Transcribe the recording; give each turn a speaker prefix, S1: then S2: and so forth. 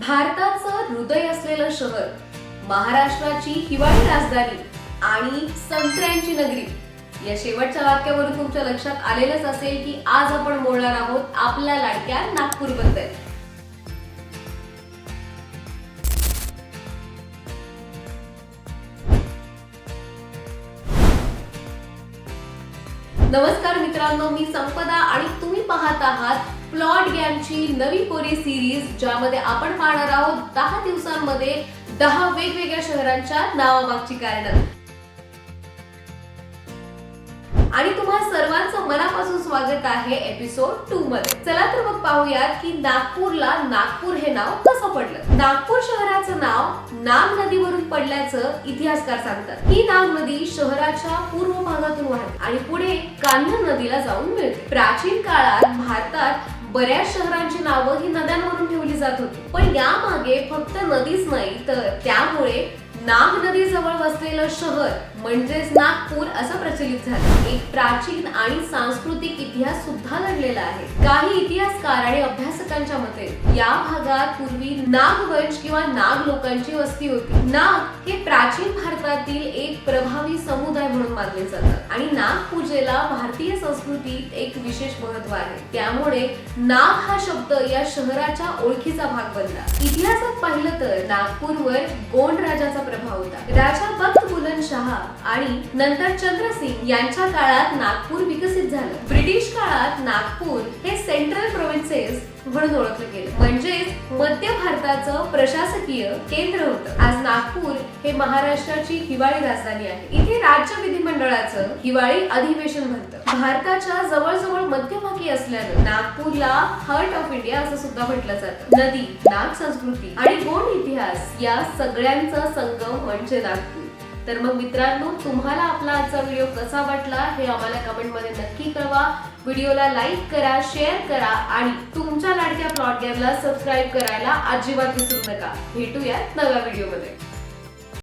S1: भारताचं हृदय असलेलं शहर, महाराष्ट्राची हिवाळी राजधानी आणि संत्र्यांची नगरी, या शेवटच्या वाक्यावरून तुमच्या लक्षात आलेलंच असेल की आज आपण बोलणार आहोत आपल्या लाडक्या नागपूरबद्दल. नमस्कार मित्रांनो, मी संपदा आणि तुम्ही पाहत आहात प्लॉट गॅमची नवी कोरी सिरीज, ज्यामध्ये आपण पाहणार आहोत 10 दिवसांमध्ये 10 वेगवेगळ्या शहरांच्या नावामागची कारणं. आणि तुम्हा सर्वांचं मनापासून स्वागत आहे एपिसोड 2 मध्ये. चला तर मग पाहूयात की नागपूरला नागपूर हे नाव कसं पडलं. नागपूर शहराचं नाव नाग नदीवरून पडल्याचं इतिहासकार सांगतात. ही नाग नदी शहराच्या पूर्व भागातून वाहते आणि पुढे कान्हा नदीला जाऊन मिळते. प्राचीन काळात भारतात बऱ्याच शहरांची नावं ही नद्यांवरून ठेवली जात होती, पण यामागे फक्त नदीच नाही तर त्यामुळे नाग नदी जवळ वसलेलं शहर म्हणजेच नागपूर असं प्रचलित झालं. एक प्राचीन आणि सांस्कृतिक इतिहास सुद्धा दडलेला आहे. काही इतिहासकार आणि अभ्यासकांच्या मते या भागात पूर्वी नागवंश किंवा नाग लोकांची वस्ती होती. नाग हे प्राचीन भारतातील एक प्रभावी समुदाय म्हणून मानले जातात आणि नाग पूजेला भारतीय संस्कृतीत एक विशेष महत्त्व आहे. त्यामुळे नाग हा शब्द या शहराच्या ओळखीचा भाग बनला. इतिहासात पाहिलं तर नागपूरवर गोंड राजाचा प्रभाव होता. राजा बख्त बुलंदशाह आणि नंतर चंद्रसिंग यांच्या काळात नागपूर विकसित झालं. ब्रिटिश काळात नागपूर हे सेंट्रल प्रोव्हिन्सेस म्हणून ओळखलं गेलं, म्हणजेच मध्य भारताचं प्रशासकीय केंद्र होतं. आज नागपूर हे महाराष्ट्राची हिवाळी राजधानी आहे. इथे राज्य विधिमंडळाचं हिवाळी अधिवेशन भरतं. भारताच्या जवळजवळ मध्यभागी असल्यानं नागपूरला हार्ट ऑफ इंडिया असं सुद्धा म्हटलं जातं. नदी, नाग संस्कृती आणि गोंड इतिहास या सगळ्यांचा संगम म्हणजे नागपूर. तर मग मित्रांनो, तुम्हाला आपला आजचा व्हिडिओ कसा वाटला हे आम्हाला कमेंट मध्ये नक्की कळवा. व्हिडिओला लाईक करा, शेअर करा आणि तुमच्या लाडक्या प्लॉट गेमला सबस्क्राईब करायला अजिबात विसरू नका. भेटूया नव्या व्हिडिओमध्ये.